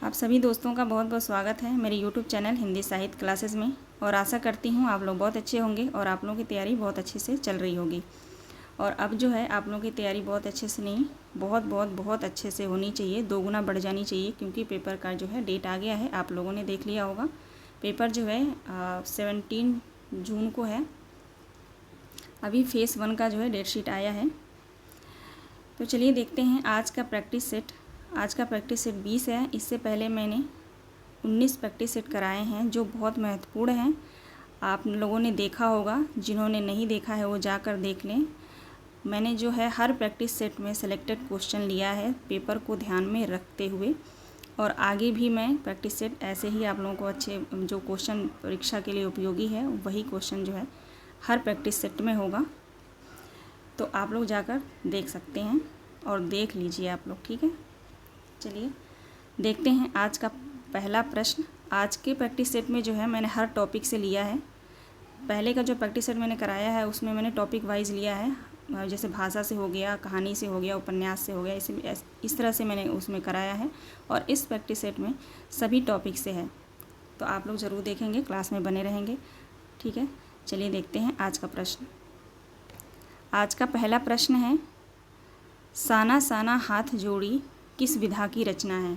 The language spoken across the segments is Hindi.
आप सभी दोस्तों का बहुत बहुत स्वागत है मेरे YouTube चैनल हिंदी साहित्य क्लासेस में। और आशा करती हूँ आप लोग बहुत अच्छे होंगे और आप लोगों की तैयारी बहुत अच्छे से चल रही होगी। और अब जो है आप लोगों की तैयारी बहुत अच्छे से नहीं, बहुत अच्छे से होनी चाहिए, 2 गुना बढ़ जानी चाहिए, क्योंकि पेपर का जो है डेट आ गया है। आप लोगों ने देख लिया होगा, पेपर जो है 17 जून को है। अभी फेज़ 1 का जो है डेट शीट आया है। तो चलिए देखते हैं आज का प्रैक्टिस सेट। आज का प्रैक्टिस सेट 20 है। इससे पहले मैंने 19 प्रैक्टिस सेट कराए हैं जो बहुत महत्वपूर्ण हैं। आप लोगों ने देखा होगा, जिन्होंने नहीं देखा है वो जाकर देख लें। मैंने जो है हर प्रैक्टिस सेट में सेलेक्टेड क्वेश्चन लिया है पेपर को ध्यान में रखते हुए, और आगे भी मैं प्रैक्टिस सेट ऐसे ही आप लोगों को अच्छे जो क्वेश्चन परीक्षा के लिए उपयोगी है वही क्वेश्चन जो है हर प्रैक्टिस सेट में होगा। तो आप लोग जाकर देख सकते हैं और देख लीजिए आप लोग, ठीक है। चलिए देखते हैं आज का पहला प्रश्न। आज के प्रैक्टिस सेट में जो है मैंने हर टॉपिक से लिया है। पहले का जो प्रैक्टिस सेट मैंने कराया है उसमें मैंने टॉपिक वाइज लिया है, जैसे भाषा से हो गया, कहानी से हो गया, उपन्यास से हो गया, इस तरह से मैंने उसमें कराया है। और इस प्रैक्टिस सेट में सभी टॉपिक से है। तो आप लोग ज़रूर देखेंगे, क्लास में बने रहेंगे, ठीक है। चलिए देखते हैं आज का प्रश्न। आज का पहला प्रश्न है, साना साना हाथ जोड़ी किस विधा की रचना है।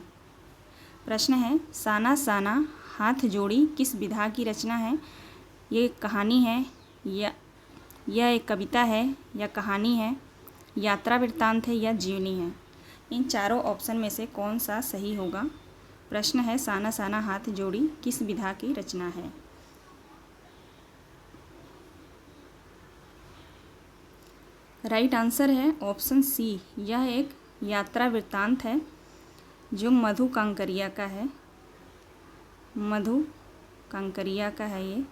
प्रश्न है, साना साना हाथ जोड़ी किस विधा की रचना है। ये कहानी है या यह एक कविता है या कहानी है, यात्रा वृत्तांत है या जीवनी है। इन चारों ऑप्शन में से कौन सा सही होगा। प्रश्न है, साना साना हाथ जोड़ी किस विधा की रचना है। राइट आंसर है ऑप्शन सी, यह एक यात्रा वृत्तांत है जो मधु कांकरिया का है। मधु कांकरिया का है ये।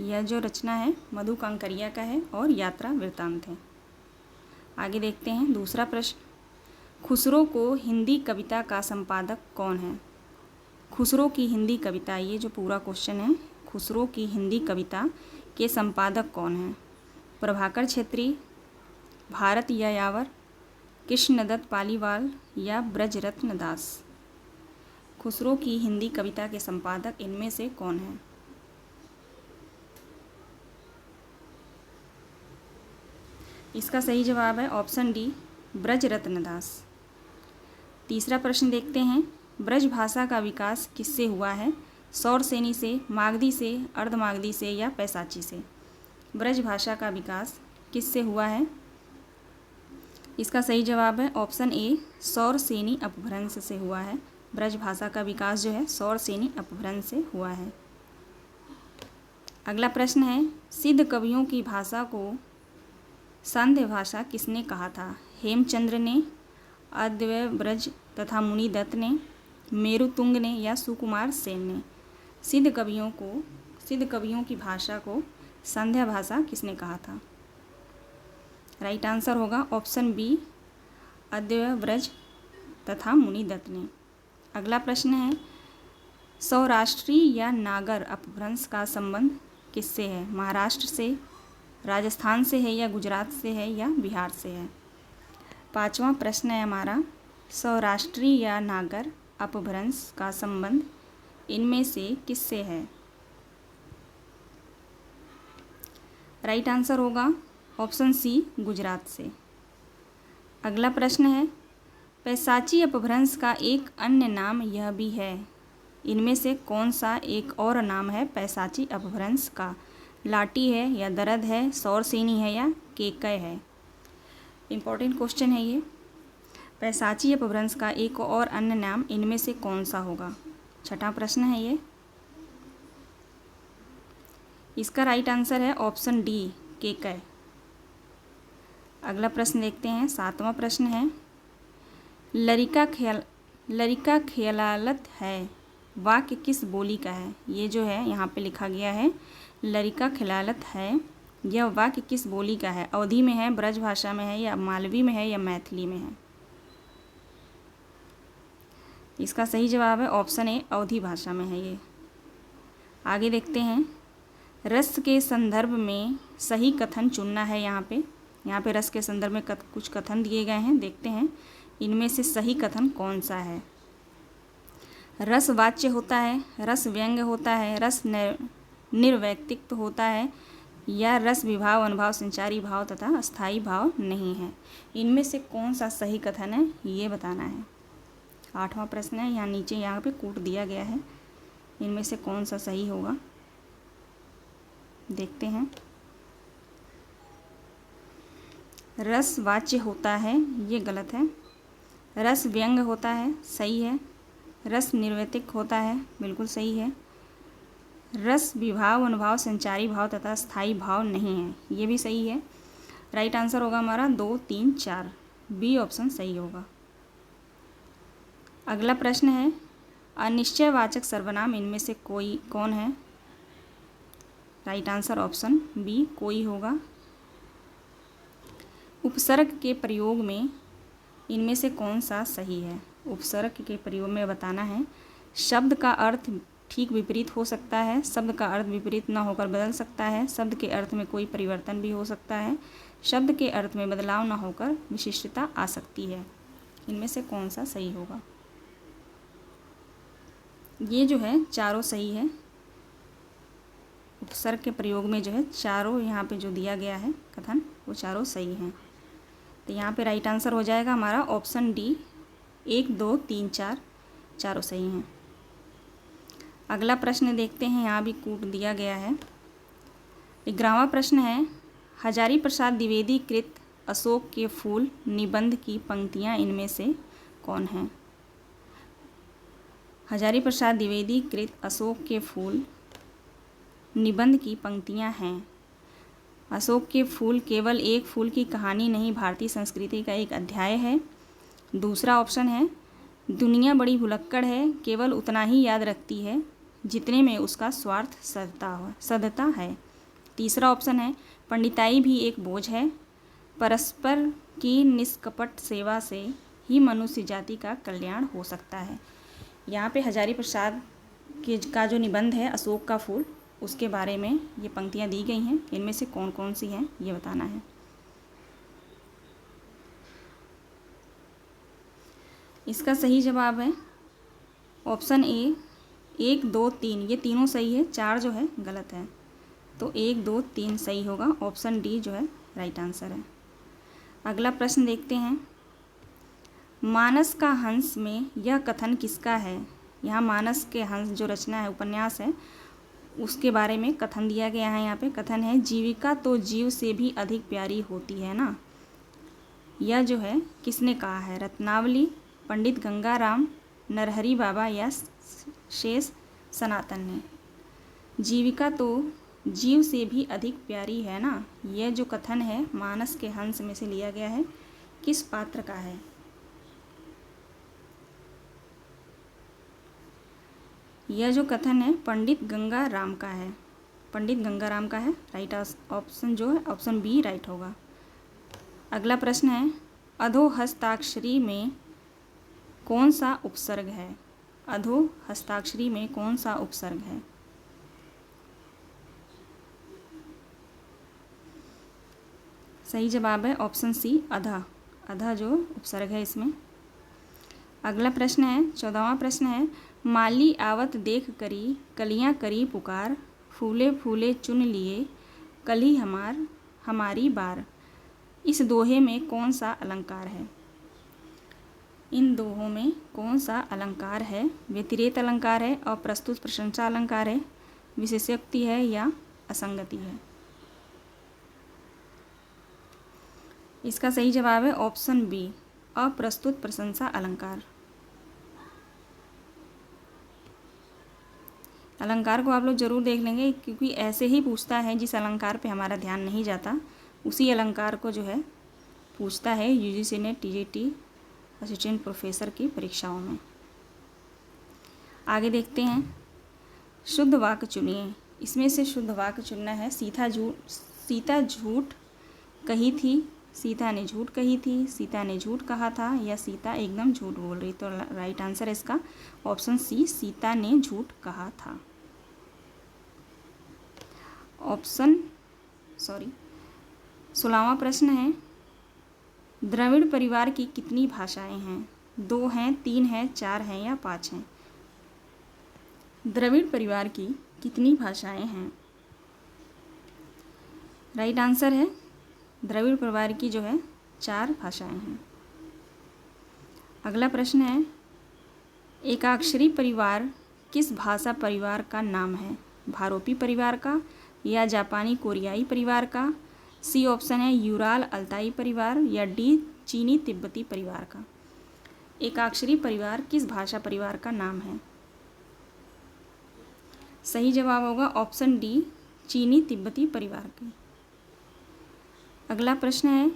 यह जो रचना है मधु कांकरिया का है और यात्रा वृत्तांत है। आगे देखते हैं दूसरा प्रश्न, खुसरो को हिंदी कविता का संपादक कौन है। खुसरो की हिंदी कविता, ये जो पूरा क्वेश्चन है, खुसरो की हिंदी कविता के संपादक कौन हैं। प्रभाकर छेत्री, भारत यायावर, कृष्णदत्त पालीवाल या ब्रजरत्न दास। खुसरो की हिंदी कविता के संपादक इनमें से कौन है। इसका सही जवाब है ऑप्शन डी, ब्रजरत्न दास। तीसरा प्रश्न देखते हैं, ब्रज भाषा का विकास किससे हुआ है। सौरसेनी से, मागधी से, अर्धमागधी से या पैसाची से। ब्रज भाषा का विकास किससे हुआ है। इसका सही जवाब है ऑप्शन ए, सौरसेनी अपभ्रंश से हुआ है। ब्रज भाषा का विकास जो है सौरसेनी अपभ्रंश से हुआ है। अगला प्रश्न है, सिद्ध कवियों की भाषा को सांध्य भाषा किसने कहा था। हेमचंद्र ने, अद्वैय ब्रज तथा मुनिदत्त ने, मेरुतुंग ने या सुकुमार सेन ने। सिद्ध कवियों की भाषा को संध्या भाषा किसने कहा था। राइट आंसर होगा ऑप्शन बी, अद्वैय ब्रज तथा मुनिदत्त ने। अगला प्रश्न है, सौराष्ट्री या नागर अपभ्रंश का संबंध किससे है। महाराष्ट्र से, राजस्थान से है या गुजरात से है या बिहार से है। पांचवा प्रश्न है हमारा, सौराष्ट्री या नागर अपभ्रंश का संबंध इनमें से किससे है। राइट आंसर होगा ऑप्शन सी, गुजरात से। अगला प्रश्न है, पैसाची अपभ्रंश का एक अन्य नाम यह भी है। इनमें से कौन सा एक और नाम है पैसाची अपभ्रंश का। लाटी है या दरद है, सौरसेनी है या केकय है। इम्पॉर्टेंट क्वेश्चन है ये। पैसाची अपभ्रंश का एक और अन्य नाम इनमें से कौन सा होगा। छठा प्रश्न है ये। इसका राइट आंसर है ऑप्शन डी, केकय। अगला प्रश्न देखते हैं, सातवां प्रश्न है, लरिका ख्यालात है वाक्य किस बोली का है। ये जो है यहाँ पे लिखा गया है, लरिका ख्यालात है, यह वाक्य किस बोली का है। अवधी में है, ब्रज भाषा में है या मालवी में है या मैथिली में है। इसका सही जवाब है ऑप्शन ए, अवधी भाषा में है ये। आगे देखते हैं, रस के संदर्भ में सही कथन चुनना है। यहाँ पे यहाँ पे रस के संदर्भ में कुछ कथन दिए गए हैं, देखते हैं इनमें से सही कथन कौन सा है। रस वाच्य होता है, रस व्यंग्य होता है, रस निर्वैयक्तिक होता है, या रस विभाव अनुभाव संचारी भाव तथा अस्थायी भाव नहीं है। इनमें से कौन सा सही कथन है ये बताना है। 8वां प्रश्न है, यहाँ नीचे यहाँ पे कूट दिया गया है, इनमें से कौन सा सही होगा देखते हैं। रस वाच्य होता है ये गलत है। रस व्यंग्य होता है सही है। रस निर्वैयक्तिक होता है बिल्कुल सही है। रस विभाव अनुभाव संचारी भाव तथा स्थायी भाव नहीं है ये भी सही है। राइट आंसर होगा हमारा 2, 3, 4, बी ऑप्शन सही होगा। अगला प्रश्न है, अनिश्चयवाचक सर्वनाम इनमें से कोई कौन है। राइट आंसर ऑप्शन बी कोई होगा। उपसर्ग के प्रयोग में इनमें से कौन सा सही है। उपसर्ग के प्रयोग में बताना है, शब्द का अर्थ ठीक विपरीत हो सकता है, शब्द का अर्थ विपरीत न होकर बदल सकता है, शब्द के अर्थ में कोई परिवर्तन भी हो सकता है, शब्द के अर्थ में बदलाव न होकर विशिष्टता आ सकती है। इनमें से कौन सा सही होगा। ये जो है चारों सही है। उपसर्ग के प्रयोग में जो है चारों यहाँ पे जो दिया गया है कथन वो चारों सही हैं। तो यहाँ पे राइट आंसर हो जाएगा हमारा ऑप्शन डी, 1, 2, 3, 4 चारों सही हैं। अगला प्रश्न देखते हैं, यहाँ भी कूट दिया गया है। 11वां प्रश्न है, हजारी प्रसाद द्विवेदी कृत अशोक के फूल निबंध की पंक्तियाँ इनमें से कौन हैं। हजारी प्रसाद द्विवेदी कृत अशोक के फूल निबंध की पंक्तियाँ हैं। अशोक के फूल केवल एक फूल की कहानी नहीं, भारतीय संस्कृति का एक अध्याय है। दूसरा ऑप्शन है, दुनिया बड़ी भुलक्कड़ है, केवल उतना ही याद रखती है जितने में उसका स्वार्थ सदता है। तीसरा ऑप्शन है, पंडिताई भी एक बोझ है, परस्पर की निष्कपट सेवा से ही मनुष्य जाति का कल्याण हो सकता है। यहाँ पे हजारी प्रसाद का जो निबंध है अशोक का फूल, उसके बारे में ये पंक्तियाँ दी गई हैं। इनमें से कौन कौन सी हैं ये बताना है। इसका सही जवाब है ऑप्शन ए, 1, 2, 3 ये तीनों सही है, 4 जो है गलत है। तो 1, 2, 3 सही होगा, ऑप्शन डी जो है राइट आंसर है। अगला प्रश्न देखते हैं, मानस का हंस में यह कथन किसका है। यहाँ मानस के हंस जो रचना है, उपन्यास है, उसके बारे में कथन दिया गया है। यहाँ पे कथन है, जीविका तो जीव से भी अधिक प्यारी होती है ना। यह जो है किसने कहा है, रत्नावली, पंडित गंगाराम, नरहरि बाबा या शेष सनातन ने। जीविका तो जीव से भी अधिक प्यारी है ना, यह जो कथन है मानस के हंस में से लिया गया है, किस पात्र का है। यह जो कथन है पंडित गंगाराम का है, पंडित गंगाराम का है। राइट ऑप्शन जो है ऑप्शन बी राइट होगा। अगला प्रश्न है, अधो हस्ताक्षरी में कौन सा उपसर्ग है। अधो हस्ताक्षरी में कौन सा उपसर्ग है। सही जवाब है ऑप्शन सी, अधा। अधा जो उपसर्ग है इसमें। अगला प्रश्न है, 14वां प्रश्न है, माली आवत देख करी कलियां करी पुकार, फूले फूले चुन लिए कली हमारी बार। इस दोहे में कौन सा अलंकार है। इन दोहों में कौन सा अलंकार है। व्यतिरेक अलंकार है, अप्रस्तुत प्रशंसा अलंकार है, विशेषोक्ति है या असंगति है। इसका सही जवाब है ऑप्शन बी, अप्रस्तुत प्रशंसा अलंकार। अलंकार को आप लोग जरूर देख लेंगे, क्योंकि ऐसे ही पूछता है, जिस अलंकार पे हमारा ध्यान नहीं जाता उसी अलंकार को जो है पूछता है यूजीसी ने टीजीटी असिस्टेंट प्रोफेसर की परीक्षाओं में। आगे देखते हैं, शुद्ध वाक्य चुनिए। इसमें से शुद्ध वाक्य चुनना है। सीता झूठ कही थी, सीता ने झूठ कही थी, सीता ने झूठ कहा था, या सीता एकदम झूठ बोल रही। तो राइट आंसर है इसका ऑप्शन सी, सीता ने झूठ कहा था। 16वां प्रश्न है, द्रविड़ परिवार की कितनी भाषाएं हैं? 2 हैं, 3 हैं, 4 हैं या 5 हैं? द्रविड़ परिवार की कितनी भाषाएं हैं? राइट आंसर है द्रविड़ परिवार की जो है 4 भाषाएं हैं। अगला प्रश्न है, एकाक्षरी परिवार किस भाषा परिवार का नाम है? भारोपी परिवार का या जापानी कोरियाई परिवार का? सी ऑप्शन है यूराल अल्ताई परिवार या डी चीनी तिब्बती परिवार का। एकाक्षरी परिवार किस भाषा परिवार का नाम है? सही जवाब होगा ऑप्शन डी चीनी तिब्बती परिवार के। अगला प्रश्न है,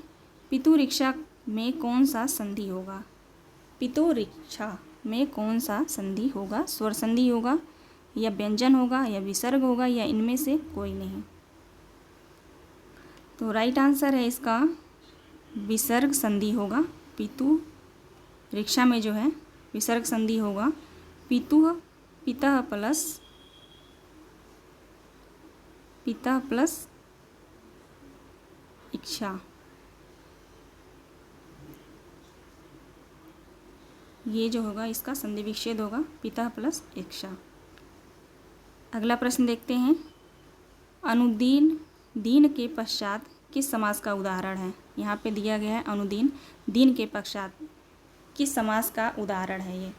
पितु रिक्शा में कौन सा संधि होगा? पितु रिक्शा में कौन सा संधि होगा? स्वर संधि होगा या व्यंजन होगा या विसर्ग होगा या इनमें से कोई नहीं? तो राइट आंसर है इसका विसर्ग संधि होगा। पितु रिक्शा में जो है विसर्ग संधि होगा। पितुः पितः प्लस इच्छा, ये जो होगा इसका संधि विच्छेद होगा, पिता प्लस इच्छा। अगला प्रश्न देखते हैं, अनुदीन दीन के पश्चात किस समास का उदाहरण है? यहाँ पे दिया गया है अनुदीन, दीन के पश्चात किस समास का उदाहरण है?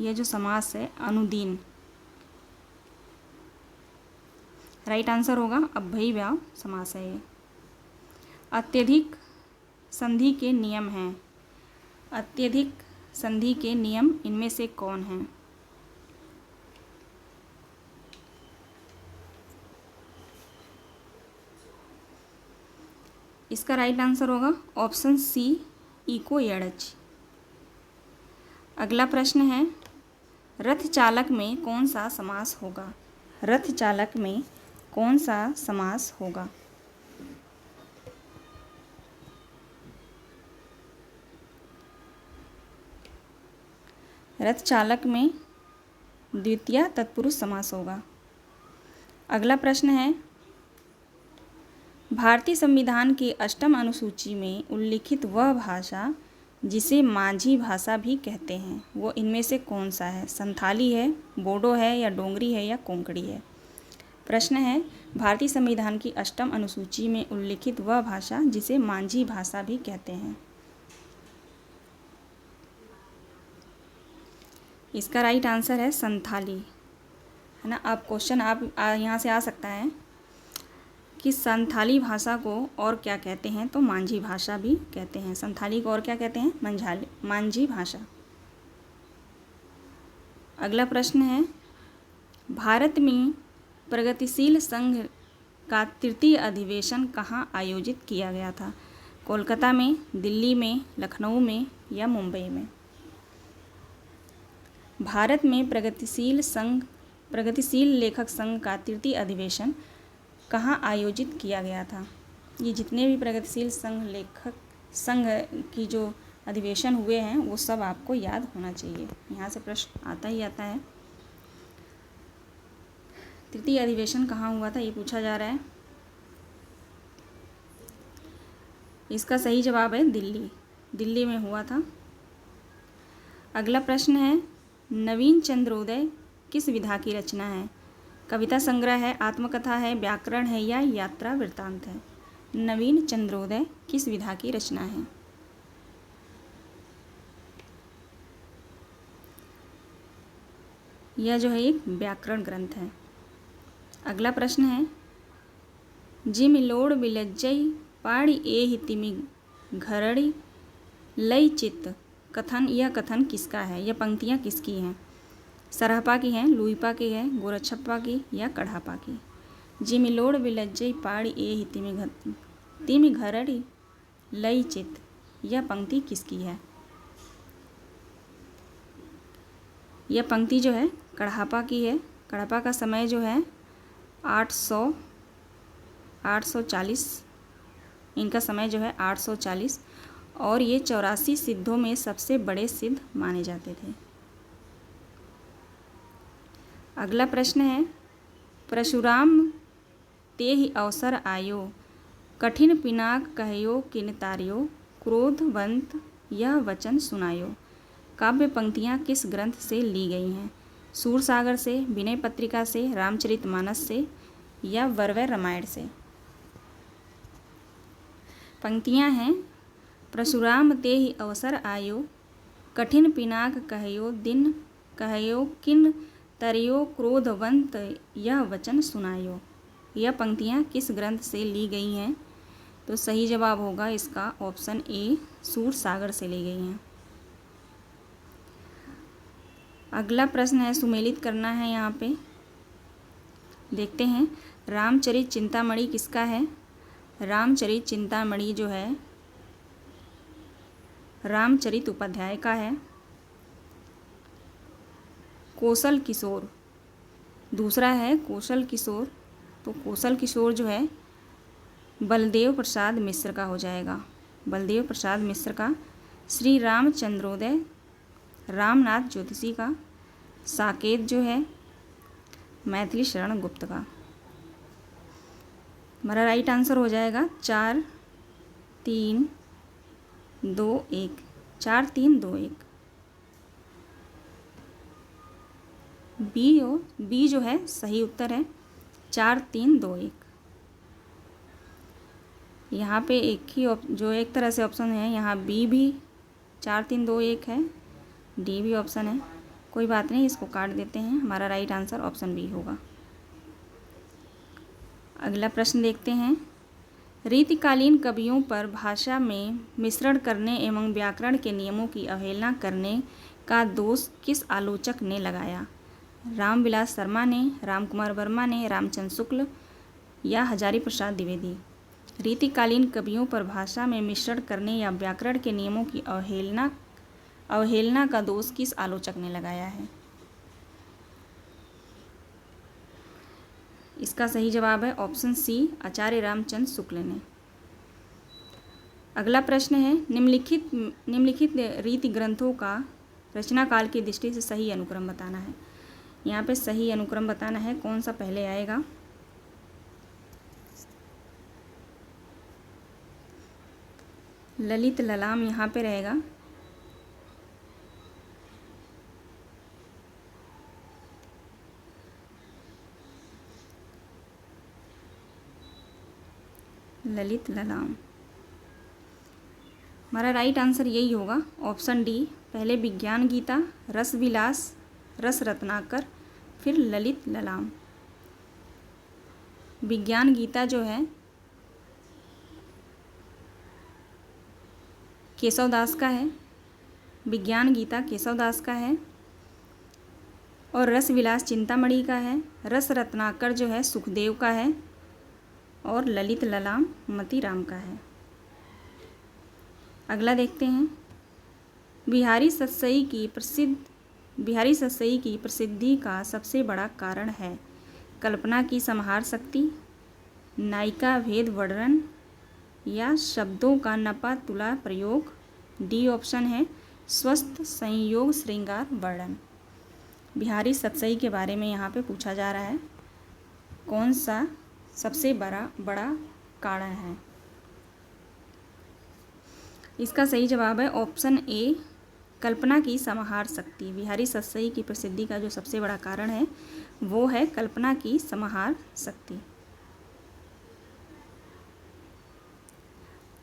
ये जो समास है अनुदीन, राइट आंसर होगा अव्ययीभाव समास है ये। अत्यधिक संधि के नियम हैं। अत्यधिक संधि के नियम इनमें से कौन हैं? इसका राइट आंसर होगा ऑप्शन सी इको एडच। अगला प्रश्न है, रथ चालक में कौन सा समास होगा? रथ चालक में कौन सा समास होगा? रथ चालक में द्वितीय तत्पुरुष समास होगा। अगला प्रश्न है, भारतीय संविधान की 8वीं अनुसूची में उल्लिखित वह भाषा जिसे माझी भाषा भी कहते हैं वो इनमें से कौन सा है? संथाली है, बोडो है या डोंगरी है या कोंकणी है? प्रश्न है, भारतीय संविधान की 8वीं अनुसूची में उल्लिखित वह भाषा जिसे माझी भाषा भी कहते हैं। इसका राइट आंसर है संथाली, है ना। आप क्वेश्चन यहाँ से आ सकता है कि संथाली भाषा को और क्या कहते हैं? तो मांझी भाषा भी कहते हैं। संथाली को और क्या कहते हैं? मांझी भाषा। अगला प्रश्न है, भारत में प्रगतिशील संघ का तृतीय अधिवेशन कहाँ आयोजित किया गया था? कोलकाता में, दिल्ली में, लखनऊ में या मुंबई में? भारत में प्रगतिशील लेखक संघ का तृतीय अधिवेशन कहाँ आयोजित किया गया था? ये जितने भी प्रगतिशील लेखक संघ की जो अधिवेशन हुए हैं वो सब आपको याद होना चाहिए। यहाँ से प्रश्न आता ही आता है। तृतीय अधिवेशन कहाँ हुआ था ये पूछा जा रहा है। इसका सही जवाब है दिल्ली में हुआ था। अगला प्रश्न है, नवीन चंद्रोदय किस विधा की रचना है? कविता संग्रह है, आत्मकथा है, व्याकरण है या यात्रा वृत्तांत है? नवीन चंद्रोदय किस विधा की रचना है? यह जो है एक व्याकरण ग्रंथ है। अगला प्रश्न है, जिमिलोड़ विलज्जई पाड़ी एहि तिमि घरड़ी लई चित्त कथन, यह कथन किसका है? यह पंक्तियाँ किसकी हैं? सरहपा की हैं, लुईपा की है, गोरक्षप्पा की या कढ़ापा की? जिमिलोड़ विलज्जई पाड़ी एहि तिमि घरड़ी लई चित्त, यह पंक्ति किसकी है? यह पंक्ति जो है कढ़ापा की है। कढ़ापा का समय जो है 840, इनका समय जो है 840 और ये 84 सिद्धों में सबसे बड़े सिद्ध माने जाते थे। अगला प्रश्न है, परशुराम तेहि अवसर आयो, कठिन पिनाक कहयो किन तार्यो, क्रोधवंत यह वचन सुनायो। काव्य पंक्तियाँ किस ग्रंथ से ली गई हैं? सूरसागर से, विनय पत्रिका से, रामचरितमानस से या वरवै रामायण से? पंक्तियाँ हैं, परशुराम तेहि अवसर आयो, कठिन पिनाक कहयो दिन कहयो किन तरियो, क्रोधवंत यह वचन सुनायो। यह पंक्तियाँ किस ग्रंथ से ली गई हैं? तो सही जवाब होगा इसका ऑप्शन ए, सूरसागर से ली गई हैं। अगला प्रश्न है, सुमेलित करना है यहाँ पे। देखते हैं, रामचरित चिंतामणि किसका है? रामचरित चिंतामणि जो है रामचरित उपाध्याय का है। कौशल किशोर दूसरा है, कौशल किशोर। तो कौशल किशोर जो है बलदेव प्रसाद मिश्र का हो जाएगा, बलदेव प्रसाद मिश्र का। श्री रामचंद्रोदय रामनाथ ज्योतिषी का। साकेत जो है मैथिली शरण गुप्त का। हमारा राइट आंसर हो जाएगा 4, 3, 2, 1। 4, 3, 2, 1। बी जो है सही उत्तर है, 4, 3, 2, 1। यहाँ पे एक ही जो एक तरह से ऑप्शन है, यहाँ बी भी 4, 3, 2, 1 है, डी भी ऑप्शन है। कोई बात नहीं, इसको काट देते हैं। हमारा राइट आंसर ऑप्शन बी होगा। अगला प्रश्न देखते हैं, रीतिकालीन कवियों पर भाषा में मिश्रण करने एवं व्याकरण के नियमों की अवहेलना करने का दोष किस आलोचक ने लगाया? रामविलास शर्मा ने, रामकुमार वर्मा ने, रामचंद्र शुक्ल या हजारी प्रसाद द्विवेदी? रीतिकालीन कवियों पर भाषा में मिश्रण करने या व्याकरण के नियमों की अवहेलना का दोष किस आलोचक ने लगाया है? इसका सही जवाब है ऑप्शन सी, आचार्य रामचंद्र शुक्ल ने। अगला प्रश्न है, निम्नलिखित रीति ग्रंथों का रचना काल की दृष्टि से सही अनुक्रम बताना है। यहाँ पे सही अनुक्रम बताना है, कौन सा पहले आएगा। ललित ललाम यहाँ पे रहेगा। ललित ललाम। हमारा राइट आंसर यही होगा, ऑप्शन डी। पहले विज्ञान गीता, रस विलास, रस रत्नाकर, फिर ललित ललाम। विज्ञान गीता जो है केशवदास का है, विज्ञान गीता केशवदास का है। और रस विलास चिंतामणि का है। रस रत्नाकर जो है सुखदेव का है। और ललित ललाम मतीराम का है। अगला देखते हैं, बिहारी सतसई की प्रसिद्धि का सबसे बड़ा कारण है कल्पना की समाहार शक्ति, नायिका भेद वर्णन या शब्दों का नपा तुला प्रयोग। डी ऑप्शन है, स्वस्थ संयोग श्रृंगार वर्णन। बिहारी सतसई के बारे में यहाँ पे पूछा जा रहा है, कौन सा सबसे बड़ा कारण है? इसका सही जवाब है ऑप्शन ए, कल्पना की समाहार शक्ति। बिहारी सतसई की प्रसिद्धि का जो सबसे बड़ा कारण है वो है कल्पना की समाहार शक्ति।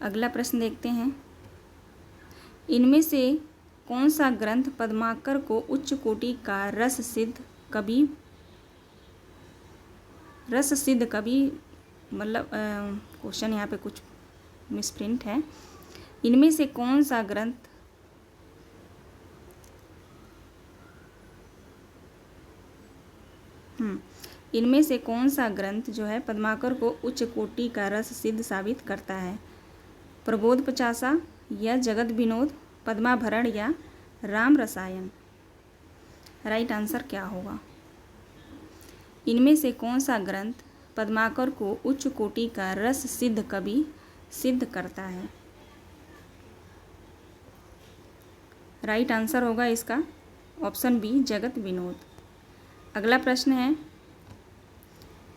अगला प्रश्न देखते हैं, इनमें से कौन सा ग्रंथ पद्माकर को उच्च कोटि का रस सिद्ध कवि मतलब क्वेश्चन यहाँ पे कुछ मिसप्रिंट है। इनमें से कौन सा ग्रंथ इनमें से कौन सा ग्रंथ जो है पद्माकर को उच्च कोटि का रस सिद्ध साबित करता है? प्रबोध पचासा या जगत विनोद, पद्माभरण या राम रसायन? राइट आंसर क्या होगा? इनमें से कौन सा ग्रंथ पद्माकर को उच्च कोटि का रस सिद्ध कवि सिद्ध करता है? राइट आंसर होगा इसका ऑप्शन बी, जगत विनोद। अगला प्रश्न है,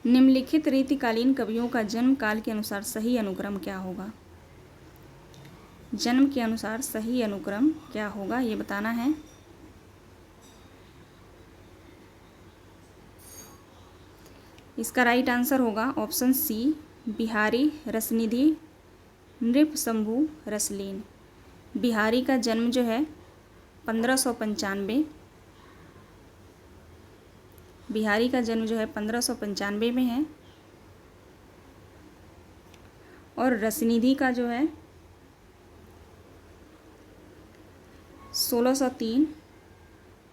निम्नलिखित रीतिकालीन कवियों का जन्म काल के अनुसार सही अनुक्रम क्या होगा? जन्म के अनुसार सही अनुक्रम क्या होगा, ये बताना है। इसका राइट आंसर होगा ऑप्शन सी, बिहारी, रसनिधि, नृपशंभु, रसलीन। बिहारी का जन्म जो है 1595, बिहारी का जन्म जो है 1595 में है, और रसनिधि का जो है 1603,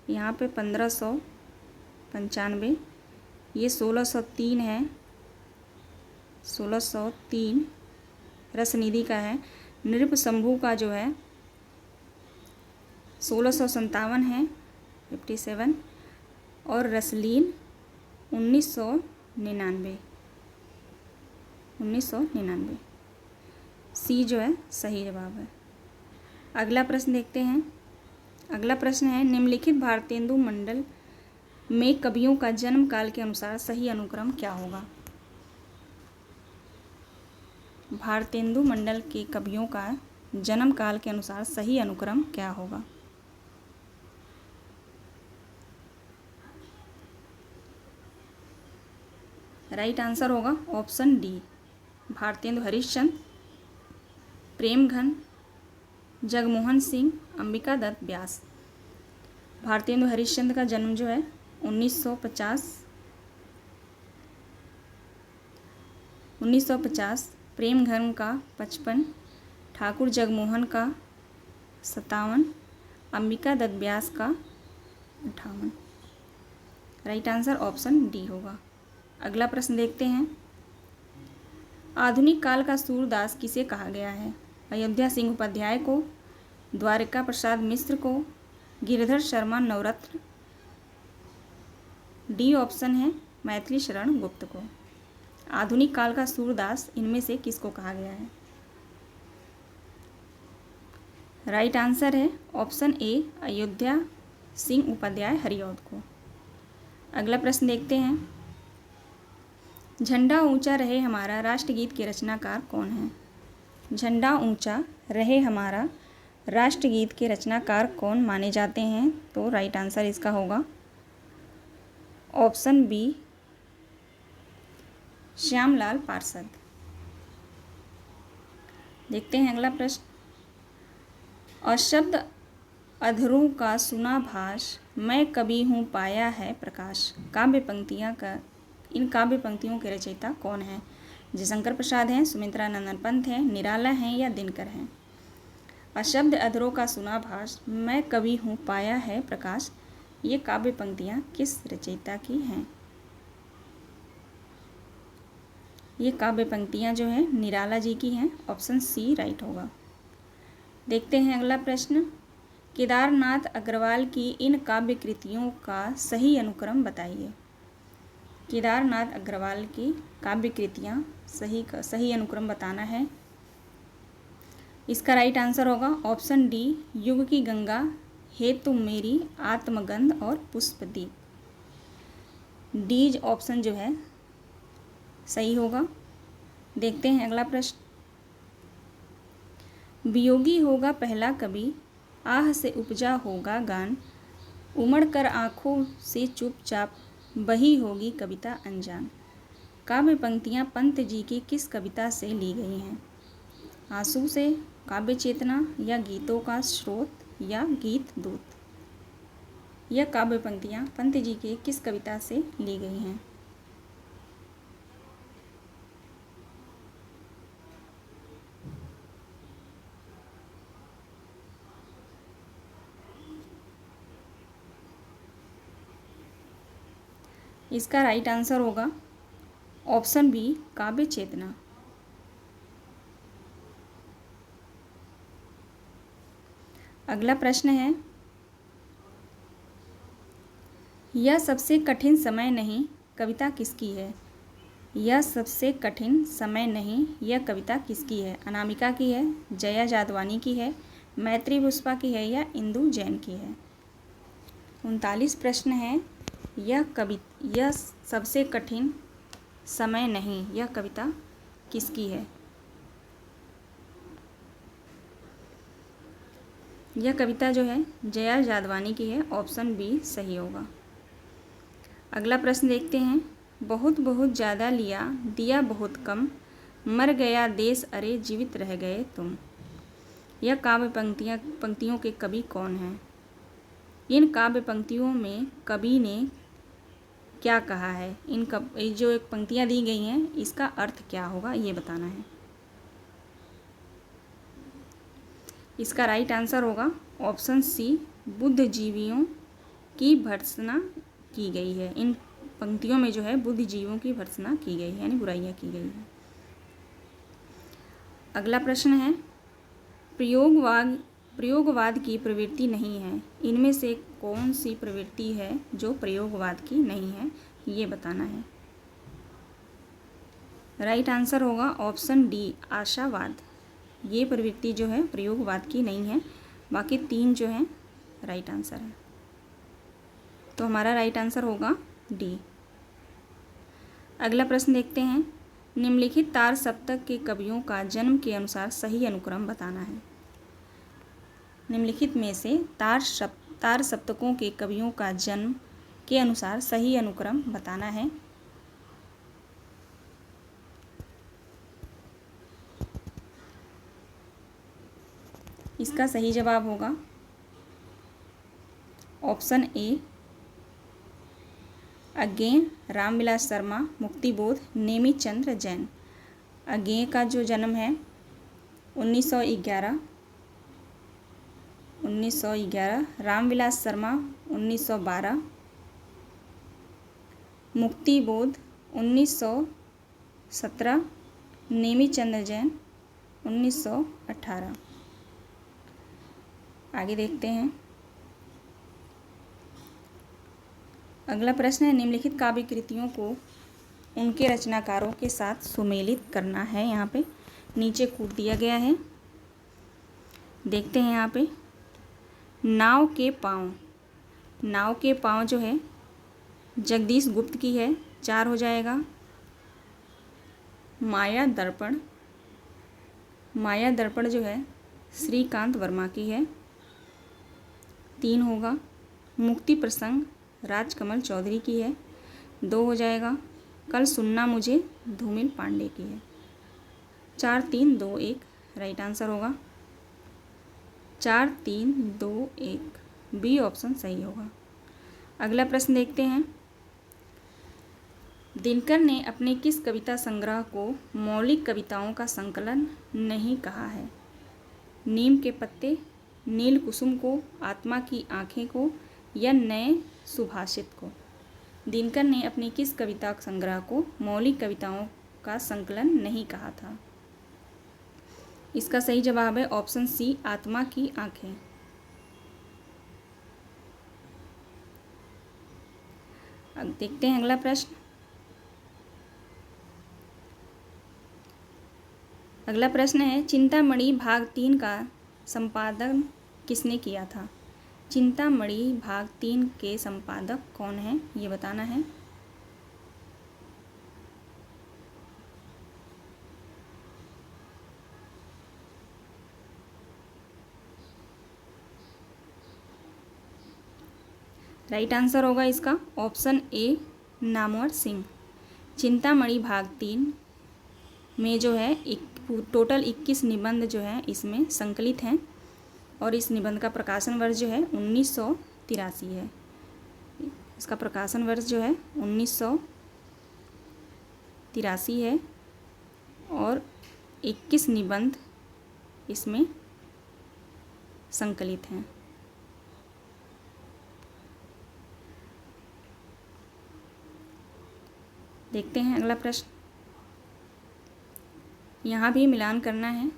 यहाँ पे 1595, ये 1603 है, 1603 रसनिधि का है। नृपशंभु का जो है 1657 है, 57, और रसलीन 1999, 1999। सी जो है सही जवाब है। अगला प्रश्न देखते हैं। अगला प्रश्न है, निम्नलिखित भारतेंदु मंडल में कवियों का जन्म काल के अनुसार सही अनुक्रम क्या होगा? भारतेंदु मंडल के कवियों का जन्म काल के अनुसार सही अनुक्रम क्या होगा? राइट आंसर होगा ऑप्शन डी, भारतेंदु हरिश्चंद्र, प्रेमघन, जगमोहन सिंह, अंबिका दत्त व्यास। भारतेंदु हरिश्चंद्र का जन्म जो है 1950, प्रेमघन का 55, ठाकुर जगमोहन का 57, अंबिका दत्त व्यास का 58। राइट आंसर ऑप्शन डी होगा। अगला प्रश्न देखते हैं। आधुनिक काल का सूरदास किसे कहा गया है? अयोध्या सिंह उपाध्याय को, द्वारिका प्रसाद मिश्र को, गिरिधर शर्मा नवरत्न। डी ऑप्शन है मैथिली शरण गुप्त को। आधुनिक काल का सूरदास इनमें से किसको कहा गया है? राइट आंसर है ऑप्शन ए, अयोध्या सिंह उपाध्याय हरिऔध को। अगला प्रश्न देखते हैं। झंडा ऊंचा रहे हमारा राष्ट्रगीत के रचनाकार कौन है? झंडा ऊंचा रहे हमारा राष्ट्रगीत के रचनाकार कौन माने जाते हैं? तो राइट आंसर इसका होगा ऑप्शन बी, श्यामलाल पार्षद। देखते हैं अगला प्रश्न। अशब्द अधरों का सुना भाष, मैं कवि हूँ पाया है प्रकाश। काव्य पंक्तियाँ का इन काव्य पंक्तियों के रचयिता कौन है? जयशंकर प्रसाद हैं, सुमित्रा नंदन पंत हैं, निराला हैं या दिनकर हैं? अशब्द अधरों का सुना भाष, मैं कवि हूँ पाया है प्रकाश, ये काव्य पंक्तियाँ किस रचयिता की हैं? ये काव्य पंक्तियाँ जो हैं निराला जी की हैं। ऑप्शन सी राइट होगा। देखते हैं अगला प्रश्न। केदारनाथ अग्रवाल की इन काव्य कृतियों का सही अनुक्रम बताइए। केदारनाथ अग्रवाल की काव्य कृतियाँ सही अनुक्रम बताना है। इसका राइट आंसर होगा ऑप्शन डी, युग की गंगा, हे तुम मेरी, आत्मगंध और पुष्पदीप। डी ऑप्शन जो है सही होगा। देखते हैं अगला प्रश्न। वियोगी होगा पहला कवि, आह से उपजा होगा गान, उमड़ कर आँखों से चुपचाप बही होगी कविता अनजान। काव्य पंक्तियाँ पंत जी की किस कविता से ली गई हैं? आंसू से, काव्य चेतना, या गीतों का स्रोत, या गीत दूत। यह काव्य पंक्तियाँ पंत जी के किस कविता से ली गई हैं? इसका राइट आंसर होगा ऑप्शन बी, काव्य चेतना। अगला प्रश्न है। यह सबसे कठिन समय नहीं कविता किसकी है? यह सबसे कठिन समय नहीं यह कविता किसकी है? अनामिका की है, जया जादवानी की है, मैत्री पुष्पा की है, या इंदु जैन की है? 39 प्रश्न है। यह सबसे कठिन समय नहीं, यह कविता किसकी है? यह कविता जो है जया यादवानी की है। ऑप्शन बी सही होगा। अगला प्रश्न देखते हैं। बहुत बहुत ज़्यादा लिया, दिया बहुत कम, मर गया देश अरे जीवित रह गए तुम। यह काव्य पंक्तियों के कवि कौन हैं? इन काव्य पंक्तियों में कवि ने क्या कहा है? ये जो एक पंक्तियाँ दी गई हैं, इसका अर्थ क्या होगा ये बताना है। इसका राइट आंसर होगा ऑप्शन सी, बुद्धिजीवियों की भर्त्सना की गई है। इन पंक्तियों में जो है बुद्धिजीवियों की भर्त्सना की गई है, यानी बुराइयां की गई है। अगला प्रश्न है, प्रयोगवाद की प्रवृत्ति नहीं है। इनमें से कौन सी प्रवृत्ति है जो प्रयोगवाद की नहीं है, ये बताना है। राइट आंसर होगा ऑप्शन डी, आशावाद। ये प्रवृत्ति जो है प्रयोगवाद की नहीं है। बाकी तीन जो हैं राइट आंसर है। तो हमारा राइट आंसर होगा डी। अगला प्रश्न देखते हैं। निम्नलिखित तार सप्तक के कवियों का जन्म के अनुसार सही अनुक्रम बताना है। निम्नलिखित में से तार सप्तकों के कवियों का जन्म के अनुसार सही अनुक्रम बताना है। इसका सही जवाब होगा ऑप्शन ए, अज्ञेय रामविलास शर्मा, मुक्तिबोध नेमिचंद्र जैन। अज्ञेय का जो जन्म है 1911, रामविलास शर्मा 1912, मुक्तिबोध 1917, नेमिचंद्र जैन 1918। आगे देखते हैं। अगला प्रश्न है, निम्नलिखित काव्य कृतियों को उनके रचनाकारों के साथ सुमेलित करना है। यहाँ पे नीचे कूट दिया गया है, देखते हैं। यहाँ पे नाव के पाँव जो है जगदीश गुप्त की है, 4 हो जाएगा। माया दर्पण जो है श्रीकांत वर्मा की है, 3 होगा। मुक्ति प्रसंग राजकमल चौधरी की है, 2 हो जाएगा। कल सुनना मुझे धूमिल पांडे की है। 4 3 2 1 राइट आंसर होगा। 4 3 2 1 बी ऑप्शन सही होगा। अगला प्रश्न देखते हैं। दिनकर ने अपने किस कविता संग्रह को मौलिक कविताओं का संकलन नहीं कहा है? नीम के पत्ते, नील कुसुम को, आत्मा की आंखें को या नए सुभाषित को? दिनकर ने अपनी किस कविता संग्रह को मौलिक कविताओं का संकलन नहीं कहा था? इसका सही जवाब है ऑप्शन सी, आत्मा की आंखें। अब देखते हैं अगला प्रश्न। अगला प्रश्न है, चिंतामणि भाग 3 का संपादन किसने किया था? चिंतामणि भाग 3 के संपादक कौन हैं, ये बताना है। राइट आंसर होगा इसका ऑप्शन ए, नामवर सिंह। चिंतामणि भाग 3 में जो है टोटल 21 निबंध जो है इसमें संकलित हैं और इस निबंध का प्रकाशन वर्ष जो है 1983 है। इसका प्रकाशन वर्ष जो है 1983 है और 21 निबंध इसमें संकलित हैं। देखते हैं अगला प्रश्न। यहाँ भी मिलान करना है,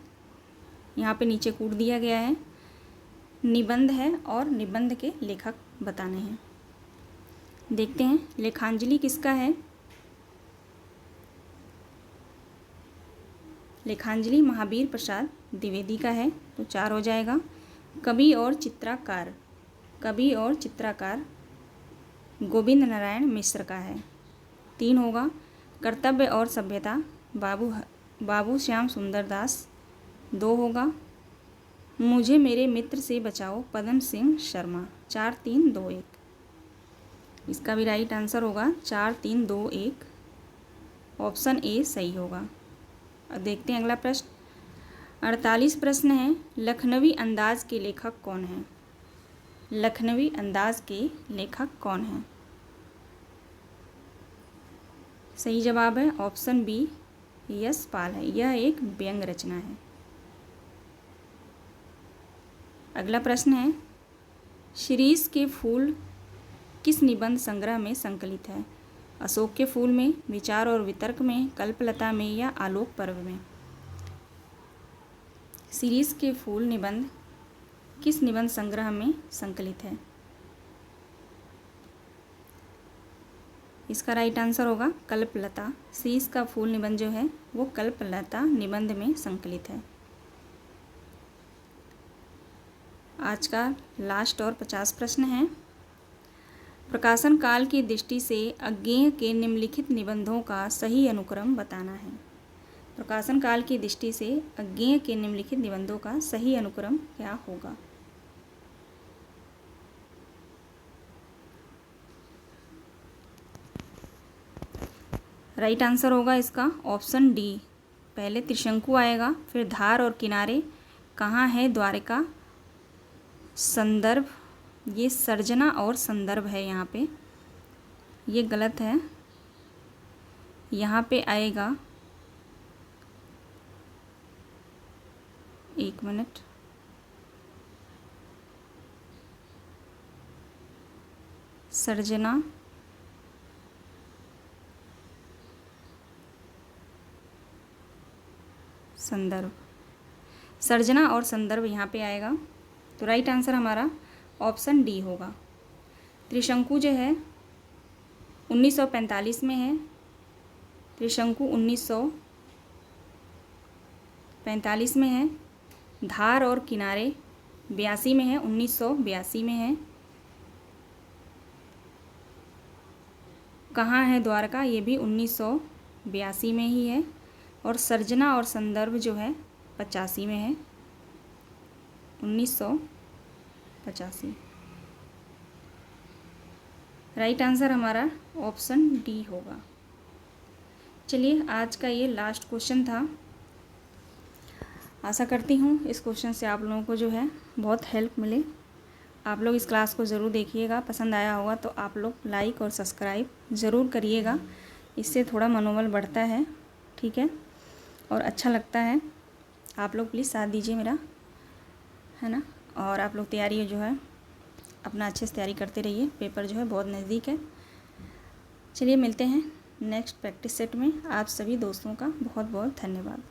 यहाँ पे नीचे कूट दिया गया है। निबंध है और निबंध के लेखक बताने हैं। देखते हैं लेखांजलि किसका है? लेखांजलि महावीर प्रसाद द्विवेदी का है, तो 4 हो जाएगा। कवि और चित्रकार गोविंद नारायण मिश्र का है, 3 होगा। कर्तव्य और सभ्यता बाबू श्याम सुंदर दास 2 होगा। मुझे मेरे मित्र से बचाओ पदम सिंह शर्मा 4 3 2 1। इसका भी राइट आंसर होगा 4 3 2 1। ऑप्शन ए सही होगा। अब देखते हैं अगला प्रश्न। 48 प्रश्न है। लखनवी अंदाज के लेखक कौन हैं? लखनवी अंदाज के लेखक कौन हैं? सही जवाब है ऑप्शन बी यशपाल है। यह एक व्यंग्य रचना है। अगला प्रश्न है। शिरीष के फूल किस निबंध संग्रह में संकलित है? अशोक के फूल में, विचार और वितर्क में, कल्पलता में या आलोक पर्व में? शिरीष के फूल निबंध किस निबंध संग्रह में संकलित है? इसका राइट आंसर होगा कल्पलता। शिरीष का फूल निबंध जो है वो कल्पलता निबंध में संकलित है। आज का लास्ट और 50 प्रश्न है। प्रकाशन काल की दृष्टि से अज्ञेय के निम्नलिखित निबंधों का सही अनुक्रम बताना है। प्रकाशन काल की दृष्टि से अज्ञेय के निम्नलिखित निबंधों का सही अनुक्रम क्या होगा? राइट आंसर होगा इसका ऑप्शन डी। पहले त्रिशंकु आएगा, फिर धार और किनारे, कहाँ है द्वारिका, संदर्भ, ये सर्जना और संदर्भ है यहाँ पे, ये गलत है। यहाँ पे आएगा, एक मिनट, सर्जना, संदर्भ, सर्जना और संदर्भ यहाँ पे आएगा। तो राइट आंसर हमारा ऑप्शन डी होगा। त्रिशंकु जो है 1945 में है। त्रिशंकु 1945 में है। धार और किनारे 82 में है, 1982 में है। कहाँ है द्वारका, ये भी 1982 में ही है। और सर्जना और संदर्भ जो है 85 में है, 1985। राइट आंसर हमारा ऑप्शन डी होगा। चलिए, आज का ये लास्ट क्वेश्चन था। आशा करती हूँ इस क्वेश्चन से आप लोगों को जो है बहुत हेल्प मिले। आप लोग इस क्लास को ज़रूर देखिएगा। पसंद आया होगा तो आप लोग लाइक और सब्सक्राइब ज़रूर करिएगा। इससे थोड़ा मनोबल बढ़ता है, ठीक है, और अच्छा लगता है। आप लोग प्लीज़ साथ दीजिए मेरा, है ना। और आप लोग तैयारी जो है अपना अच्छे से तैयारी करते रहिए। पेपर जो है बहुत नज़दीक है। चलिए, मिलते हैं नेक्स्ट प्रैक्टिस सेट में। आप सभी दोस्तों का बहुत बहुत धन्यवाद।